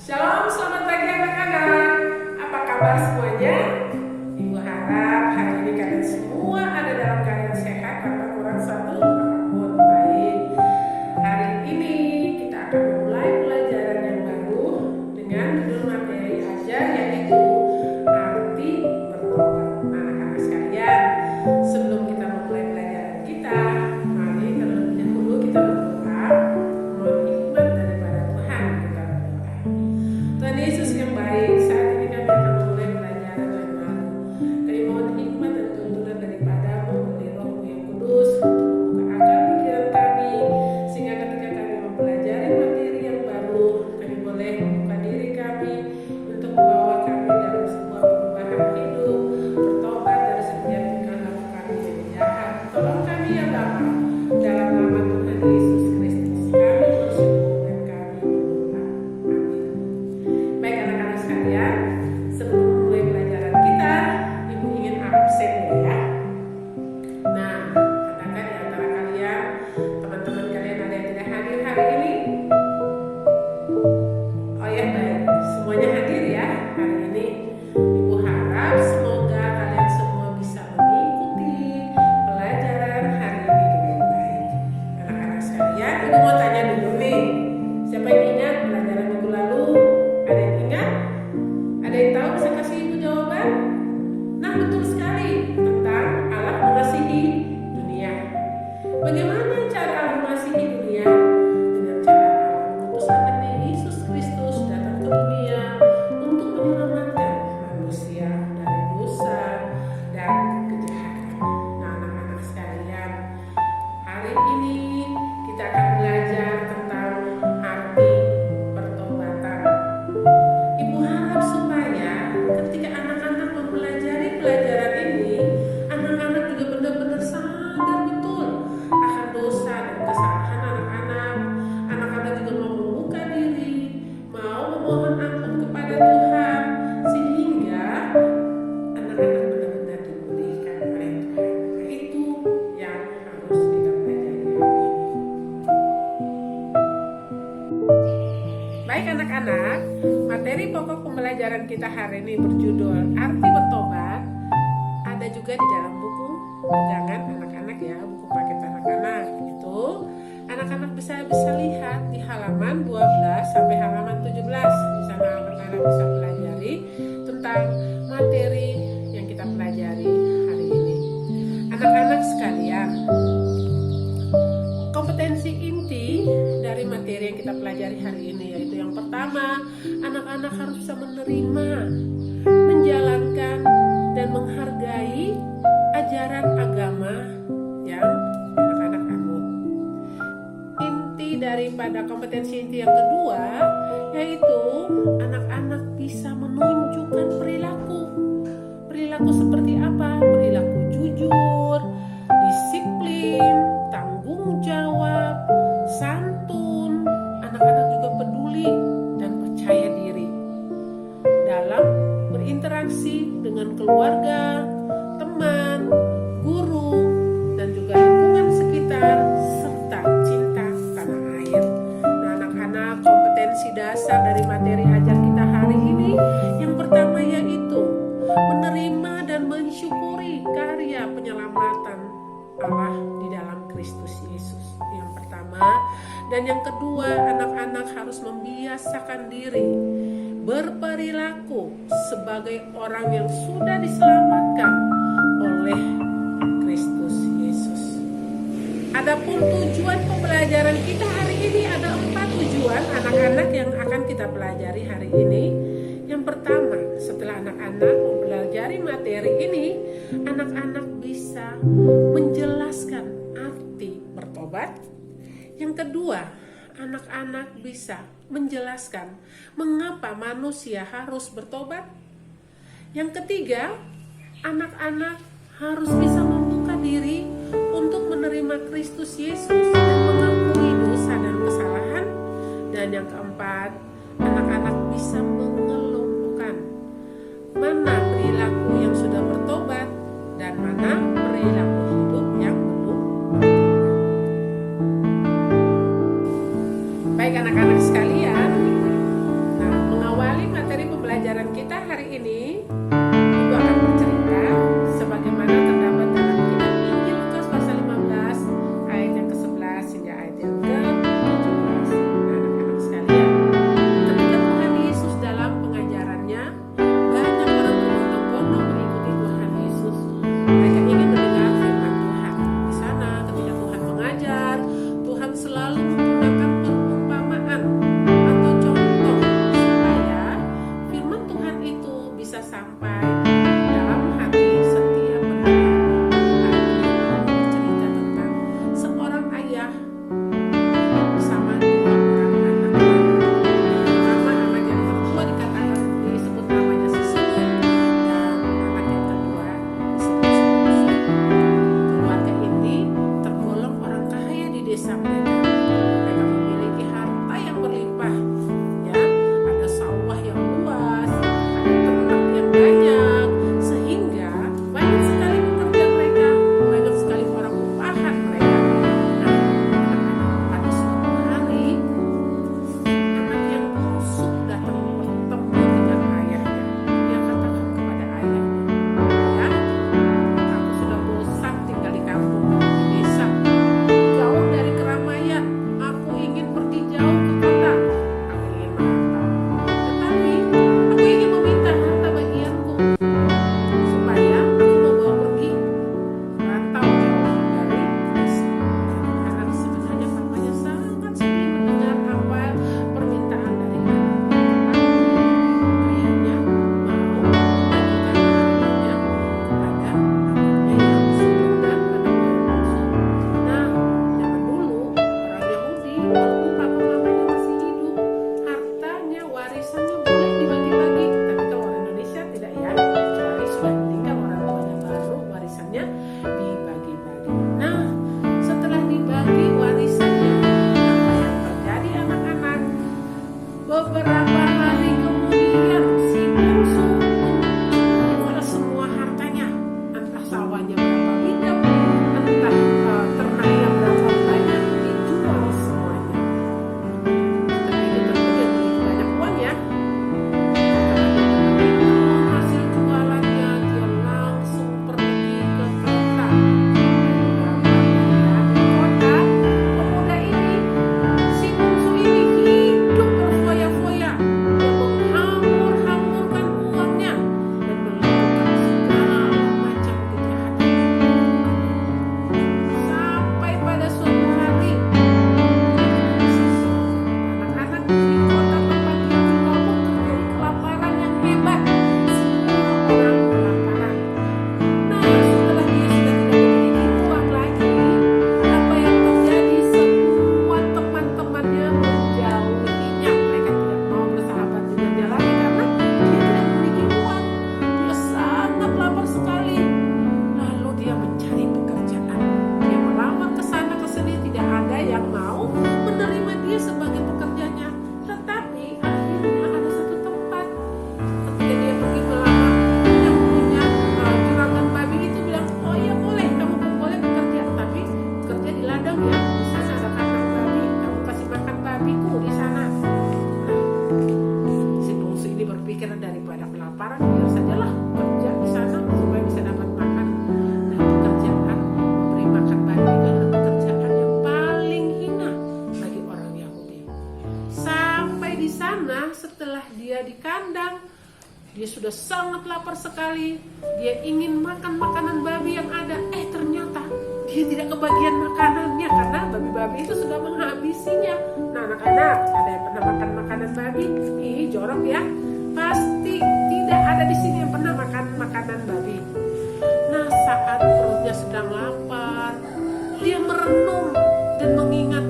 Shalom, selamat pagi anak-anak. Apa kabar semuanya? Ibu harap hari ini kalian semua ada dalam keadaan sehat tanpa kurang satu apapun. Baik, hari ini kita akan memulai pelajaran yang baru dengan judul materi ajar yaitu arti bertobat. Anak-anak sekalian, sebelum kita memulai pelajaran kita, mari terlebih dahulu kita berdoa mohon hikmat daripada Tuhan. Kita berdoa. Tuhan Yesus yang baik, saat ini kami akan memulai pelajaran yang baru. Kami mohon hikmat dan tuntunan daripada-Mu, dari Roh-Mu yang kudus, untuk membuka akal pikiran kami, sehingga ketika kami mempelajari materi yang baru, kami boleh membuka diri kami untuk membawa kami dalam sebuah perubahan hidup, bertobat dari setiap tingkah laku kami yang jahat. Tolong kami ya Bapa, dalam nama Tuhan Yesus Kristus, kami bersyukur dan kami berdoa. Amin. Baik anak-anak sekalian, sebelum mulai pelajaran kita, Ibu ingin absen ya. Nah, adakah di antara kalian, teman-teman kalian ada yang tidak hadir hari ini? Oh ya baik, semuanya hadir ya hari ini. Ibu harap semoga kalian semua bisa mengikuti pelajaran hari ini dengan baik. Anak-anak sekalian, Ibu mau tanya dulu nih, siapa yang ingat pelajaran minggu lalu? Ada yang ingat? Ada yang tahu bisa kasih Ibu jawaban? Nah betul sekali, tentang Allah mengasihi dunia. Bagaimana cara Allah mengasihi dunia? Dengan cara Allah mengutus anaknya Yesus Kristus datang ke dunia untuk menyelamatkan manusia dari dosa dan kejahatan. Nah anak-anak sekalian, hari ini kita akan belajar tentang arti pertobatan. Ibu harap supaya ketika anak-anak mempelajari pelajaran ini, anak-anak juga benar-benar sadar betul akan dosa dan kesalahan anak-anak. Anak-anak juga mau membuka diri, mau memohon ampun kepada Tuhan, sehingga anak-anak benar-benar dipulihkan oleh Tuhan. Nah, itu yang harus kita pelajari hari ini. Baik anak-anak, materi pokok pembelajaran kita hari ini berjudul Arti Bertobat. Ada juga di dalam buku pegangan anak-anak ya, buku paket anak-anak. Itu anak-anak bisa lihat di halaman 12 sampai halaman 17. Di sana anak-anak bisa pelajari tentang materi yang kita pelajari hari ini. Anak-anak sekalian, kompetensi inti dari materi yang kita pelajari hari ini yaitu yang pertama, anak-anak harus bisa menerima, menjalankan, dan menghargai ajaran agama yang anak-anak anut. Inti daripada kompetensi inti yang kedua yaitu anak-anak bisa menunjukkan perilaku. Perilaku seperti apa? Perilaku jujur, disiplin, tanggung jawab, santun. Anak-anak juga peduli dan percaya diri dalam berinteraksi dengan keluarga, teman, guru, dan juga lingkungan sekitar, serta cinta tanah air. Nah, anak-anak, kompetensi dasar dari materi ajar kita hari ini yang pertama yaitu menerima dan mensyukuri karya penyelamatan Allah di dalam Kristus Yesus. Yang pertama, dan yang kedua, anak-anak harus membiasakan diri berperilaku sebagai orang yang sudah diselamatkan oleh Kristus Yesus. Adapun tujuan pembelajaran kita hari ini ada 4 tujuan anak-anak yang akan kita pelajari hari ini. Yang pertama, setelah anak-anak mempelajari materi ini, anak-anak bisa menjelaskan arti bertobat. Yang kedua, anak-anak bisa menjelaskan mengapa manusia harus bertobat. Yang ketiga, anak-anak harus bisa membuka diri untuk menerima Kristus Yesus dan mengakui dosa dan kesalahan. Dan yang keempat, anak-anak bisa mengelompokkan mana perilaku yang sudah bertobat dan mana perilaku hidup yang belum bertobat. Baik anak-anak sekalian, nah Beberapa hari kemudian si bungsu menjual semua hartanya, entah sawahnya berapa bidang, entah ternaknya berapa banyak, dijual semuanya. Tapi itu tentu dia begitu banyak uang ya. Hasil jualannya dia langsung pergi ke kota. Di kota, pemuda ini, si bungsu ini hidup berfoya-foya. Dia menghamur-hamurkan uangnya dan melakukan segala macam kejahatan. Sampai pada suatu hari, anak-anak di kota tempat dia tinggal pun terjadi kelaparan yang hebat. Semua orang kelaparan. Nah, setelah dia sudah tidak memiliki uang lagi, apa yang terjadi? Semua teman-temannya menjauhinya. Mereka tidak mau bersahabat dengan dia lagi karena dia tidak memiliki uang. Dia sangat lapar sekali. Lalu dia mencari pekerjaan. Dia melamar ke sana ke sini, tidak ada yang mau menerima dia sebagai pekerjanya. Tetapi akhirnya ada satu tempat. Ketika dia pergi melamar, yang punya juragan babi itu bilang, oh iya boleh, kamu boleh bekerja, tapi kerja di ladang ya. Di sana ada kandang babi, kamu kasih makan babiku di sana. Si bungsu ini berpikir daripada kelaparan, biar sajalah kerja di sana supaya bisa dapat makan. Nah, pekerjaan memberi makan babi itu adalah pekerjaan yang paling hina bagi orang Yahudi. Sampai di sana, setelah dia di kandang, dia sudah sangat lapar sekali. Dia ingin makan makanan babi yang ada. Ternyata dia tidak kebagian makanannya karena babi-babi itu sudah menghabisinya. Nah, anak-anak, ada yang pernah makan makanan babi? Ih, jorok ya. Pasti tidak ada di sini yang pernah makan makanan babi. Nah, saat perutnya sedang lapar, dia merenung dan mengingat,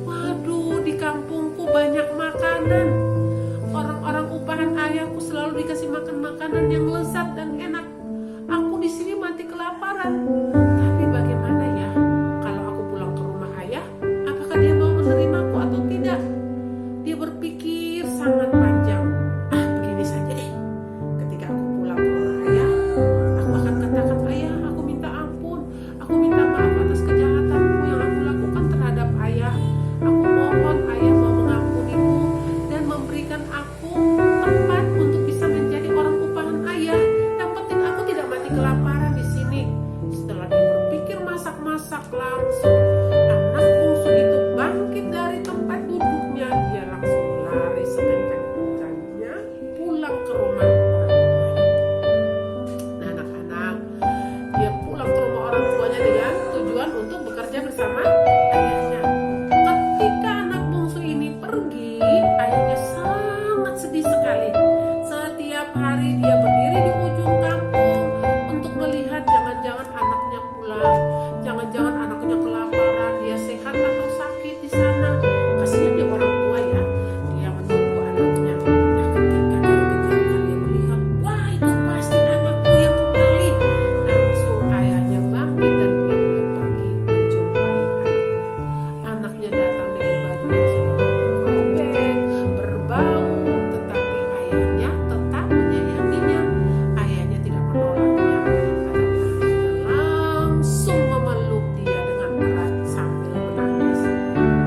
waduh, di kampungku banyak makanan. Orang-orang upahan ayahku selalu dikasih makan makanan yang lezat dan enak. Aku di sini mati kelaparan. Tapi bagaimana ya kalau aku pulang ke rumah ayah? Apakah dia mau menerimaku atau tidak? Dia berpikir sangat panjang. Begini saja deh. Ketika aku pulang ke rumah ayah, aku akan katakan, ayah, aku minta ampun. Aku minta maaf atas kejahatanku yang aku lakukan terhadap ayah. Aku mohon ayah mau mengampuniku dan memberikan aku tempat untuk bisa menjadi orang upahan ayah. Yang penting aku tidak mati kelaparan di sini. Setelah dia berpikir masak-masak, langsung anak bungsu itu bangkit dari tempat duduknya. Dia langsung lari sekencang-kencangnya pulang ke rumah orang tuanya. Nah, anak-anak, dia pulang ke rumah orang tuanya dengan tujuan untuk bekerja bersama ayahnya. Ketika anak bungsu ini pergi, ayahnya sangat sedih sekali. Setiap hari dia berdiri di ujung kampung untuk melihat jangan-jangan anaknya pulang, jangan-jangan anaknya kelaparan, dia sehat atau sakit di sana. Kasihan dia orang tua ya, dia menunggu anaknya. Nah, ketika dari kejauhan dia melihat, wah, itu pasti anakku yang kembali. Langsung ayahnya bangkit dan dia mulai pergi menjumpai anaknya. Anaknya datang dengan baju yang sudah robek, berbau, tetapi ayahnya tetap menyayanginya. Ayahnya tidak menolaknya, tetapi ayahnya langsung memeluk dia dengan erat sambil menangis.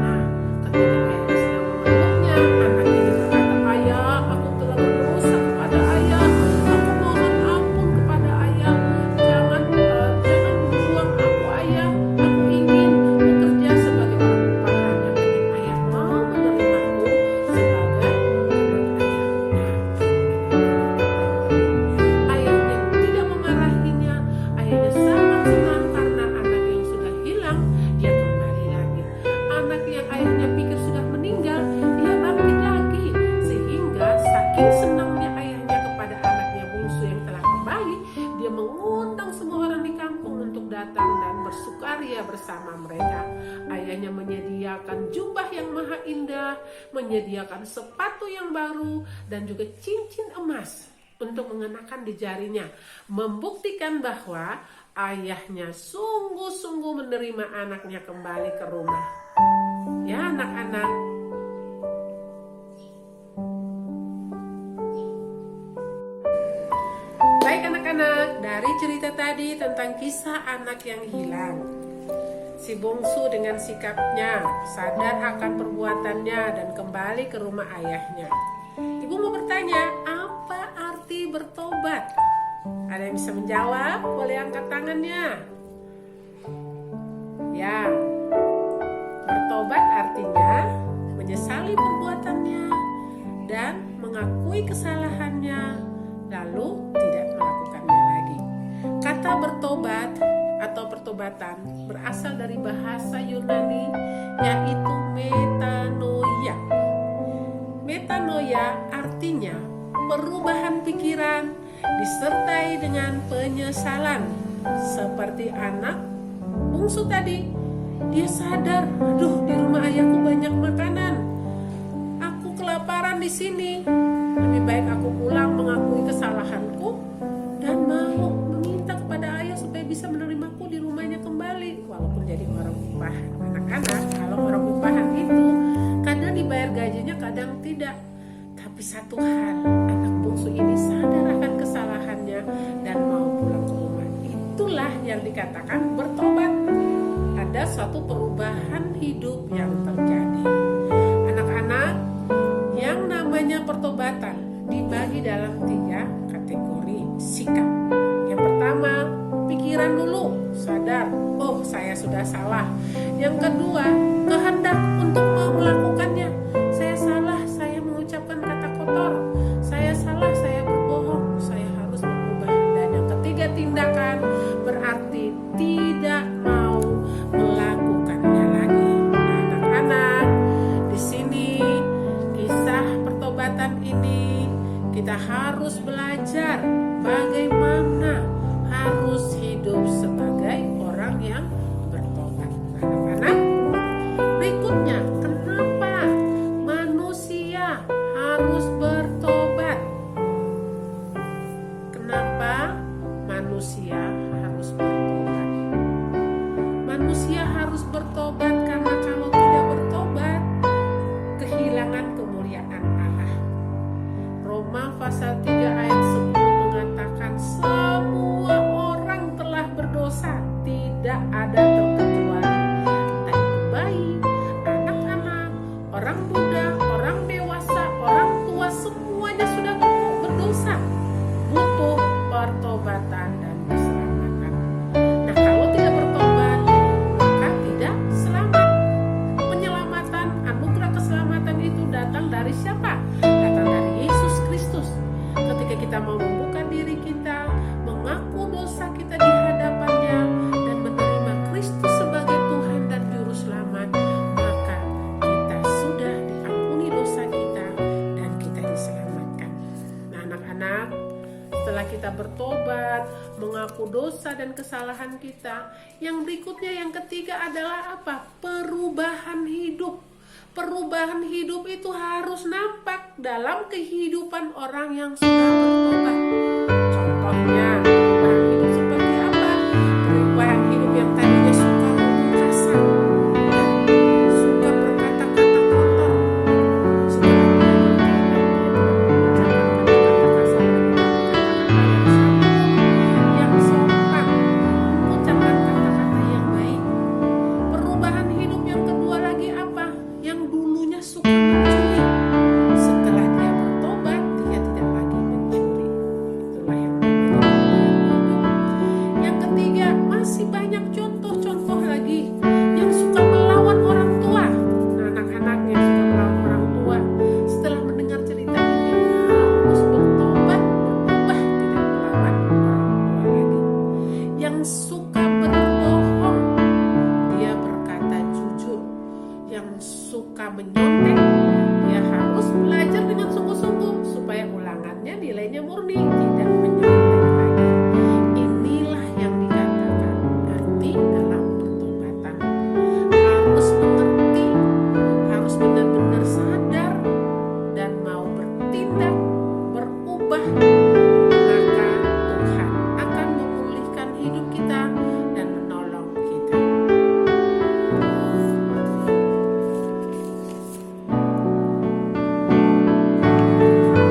Nah, ketika ayahnya sedang memeluknya, anaknya ini berkata, ayah, aku telah berdosa kepada ayah. Aku mohon ampun kepada ayah. Jangan buang aku, ayah. Aku ingin bekerja sebagai orang upahan. Yang penting ayah mau menerimaku sebagai anak ayah. Ayahnya tidak memarahinya. Ayahnya sangat senang karena anak yang sudah hilang, dia kembali lagi. Anak yang ayahnya pikir sudah meninggal, dia bangkit lagi. Sehingga saking senangnya ayahnya kepada anaknya bungsu yang telah kembali, dia mengundang semua orang di kampung untuk datang dan bersukaria bersama mereka. Ayahnya menyediakan jubah yang maha indah, menyediakan sepatu yang baru, dan juga cincin emas untuk mengenakan di jarinya, membuktikan bahwa ayahnya sungguh-sungguh menerima anaknya kembali ke rumah. Ya, anak-anak, Dari cerita tadi tentang kisah anak yang hilang, si bungsu dengan sikapnya sadar akan perbuatannya dan kembali ke rumah ayahnya. Ibu mau bertanya, apa arti bertobat? Ada yang bisa menjawab? Boleh angkat tangannya. Ya, bertobat artinya menyesali perbuatannya dan mengakui kesalahannya, lalu tidak melakukannya lagi. Kata bertobat atau pertobatan berasal dari bahasa Yunani, yaitu metanoia. Metanoia artinya perubahan pikiran disertai dengan penyesalan. Seperti anak bungsu tadi, dia sadar, aduh, di rumah ayahku banyak makanan, aku kelaparan di sini. Lebih baik aku pulang mengakui kesalahanku dan mau meminta kepada ayah supaya bisa menerimaku di rumahnya kembali, walaupun jadi orang upahan. Anak-anak, kalau orang upahan itu kadang dibayar gajinya, kadang tidak. Tapi satu hal, anak bungsu ini sadar akan kesalahannya dan mau pulang ke rumah. Itulah yang dikatakan bertobat. Ada suatu perubahan hidup yang terjadi. Anak-anak, yang namanya pertobatan dibagi dalam 3 kategori sikap. Yang pertama, pikiran dulu, sadar, oh saya sudah salah. Yang kedua, kehendak untuk mau melakukannya. Saya salah, saya mengucapkan kata kotor. Saya salah, saya berbohong, saya harus berubah. Dan yang ketiga, tindakan, berarti tidak mau melakukannya lagi. Nah, anak-anak, di sini kisah pertobatan ini kita harus belajar bagaimana harus hidup sebagai orang yang bertobat. Anak-anak, berikutnya, kenapa manusia harus bertobat? Kenapa manusia harus bertobat? Manusia harus bertobat karena kalau tidak bertobat, kehilangan kemuliaan Allah. Roma pasal 3 ayat 10 mengatakan semua orang telah berdosa, tidak ada terkecuali. Entah itu bayi, anak-anak, orang muda, orang dewasa, orang tua, semuanya sudah berdosa. Butuh pertobatan dan keselamatan. Nah, kalau tidak bertobat, maka tidak selamat. Penyelamatan, anugerah keselamatan itu datang dari siapa? Datang dari Yesus Kristus. Ketika kita mau membuka diri kita, mengaku dosa kita di hadapannya, dan menerima Kristus sebagai Tuhan dan Juru Selamat, maka kita sudah diampuni dosa kita dan kita diselamatkan. Nah, anak-anak, setelah kita bertobat, mengaku dosa dan kesalahan kita, yang berikutnya, yang ketiga adalah apa? Perubahan hidup. Perubahan hidup itu harus nampak dalam kehidupan orang yang sudah bertobat. Contohnya, perubahan hidup seperti apa? Perubahan hidup yang tadinya suka ngomong kasar, suka berkata-kata kotor, setelah dia bertobat, dia mengucapkan kata-kata kasar dan yang sopan, mengucapkan kata-kata yang baik. Perubahan hidup yang kedua lagi apa? Yang dulunya suka mencuri, setelah dia bertobat, dia tidak lagi mencuri. Itulah yang namanya perubahan hidup. Yang ketiga, masih banyak contoh-contoh lagi yang suka melawan orang tua. Nah, anak-anak yang suka melawan orang tua, setelah mendengar cerita ini harus bertobat, berubah, tidak melawan orang tua lagi. Yang suka berbohong, dia berkata jujur. Yang suka menyontek, dia harus belajar dengan sungguh-sungguh supaya ulangannya nilainya murni, tidak menyontek lagi. Inilah yang dikatakan arti dalam pertobatan. Harus mengerti, harus benar-benar sadar dan mau bertindak, berubah, maka Tuhan akan memulihkan hidup kita dan menolong kita.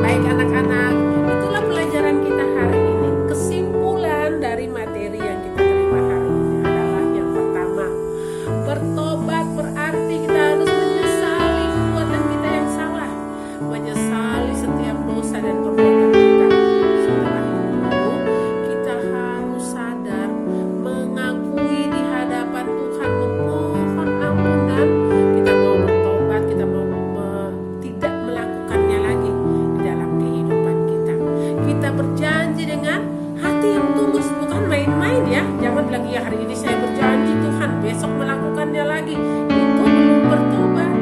Baik anak-anak, itulah pelajaran kita hari ini. Kesimpulan menyesali setiap dosa dan perbuatan kita. Setelah itu, kita harus sadar, mengakui di hadapan Tuhan, memohon ampun, dan kita mau bertobat, kita mau tidak melakukannya lagi di dalam kehidupan kita. Kita berjanji dengan hati yang tulus, bukan main-main ya. Jangan bilang, ya hari ini saya berjanji Tuhan, besok melakukannya lagi. Itu belum bertobat.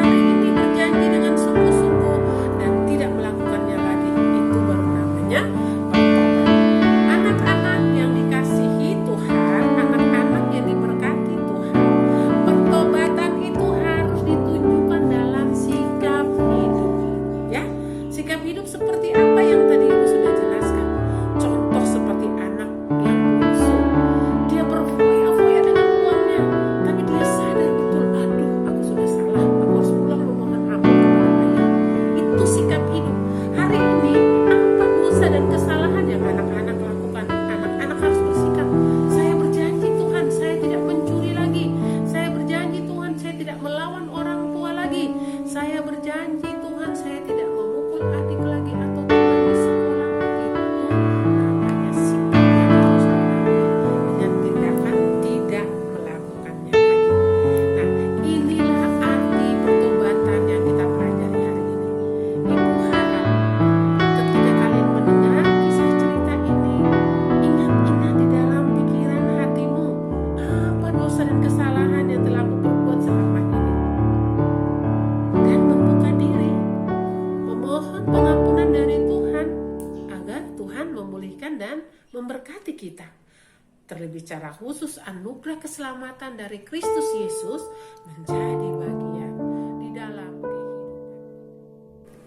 Hari ini berjanji dengan sungguh-sungguh dan tidak melakukannya lagi, itu baru namanya bertobat. Anak-anak yang dikasihi Tuhan, anak-anak yang diberkati Tuhan, pertobatan itu harus ditunjukkan dalam sikap hidup. Ya, sikap hidup seperti apa yang tadi Ibu sudah jelaskan. Contoh seperti anak yang bungsu, dia berfoya-foya dengan uangnya, tapi dia sadar betul, aduh aku sudah salah, aku harus pulang memohon ampun kepada ayah. Itu sikap hidup. Hari ini apa dosa dan kesalahan yang anak-anak lakukan? Anak-anak harus bersikap, saya berjanji Tuhan, saya tidak mencuri lagi. Saya berjanji Tuhan, saya tidak melawan orang tua lagi. Saya berjanji Tuhan, saya tidak memukul adik lagi atau teman di sekolah. Itu namanya sikap yang harus diambil dengan tindakan tidak melakukannya lagi. Nah, inilah arti pertobatan yang kita pelajari hari ini. Ibu harap ketika kalian mendengar kisah cerita ini, ingat-ingat di dalam pikiran hatimu, apa dosa dan kesalahan yang telah aku perbuat selama ini, dan membuka diri, memohon pengampunan dari Tuhan agar Tuhan memulihkan dan memberkati kita. Terlebih secara khusus anugerah keselamatan dari Kristus Yesus menjadi bagian di dalam kehidupan.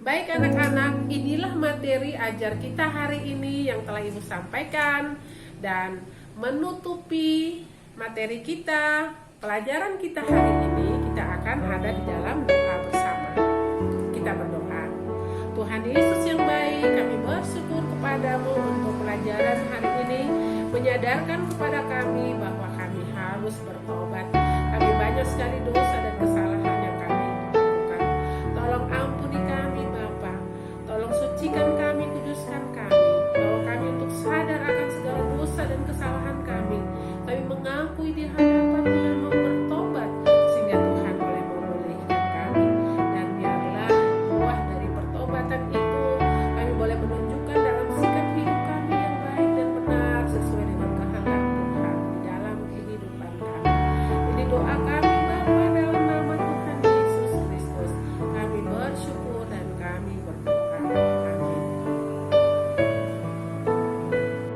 Baik anak-anak, inilah materi ajar kita hari ini yang telah Ibu sampaikan, dan menutupi materi kita, pelajaran kita hari ini, kita akan ada di dalam doa bersama. Kita berdoa. Tuhan Yesus yang baik, kami bersyukur kepadamu untuk pelajaran hari ini, menyadarkan kepada kami bahwa kami harus bertobat. Kami banyak sekali dosa dan kesalahan yang kami lakukan. Tolong ampuni kami Bapa, tolong sucikan kami, kuduskan kami, bawa kami untuk sadar akan segala dosa dan kesalahan kami. Kami mengakui di hadapan Tuhan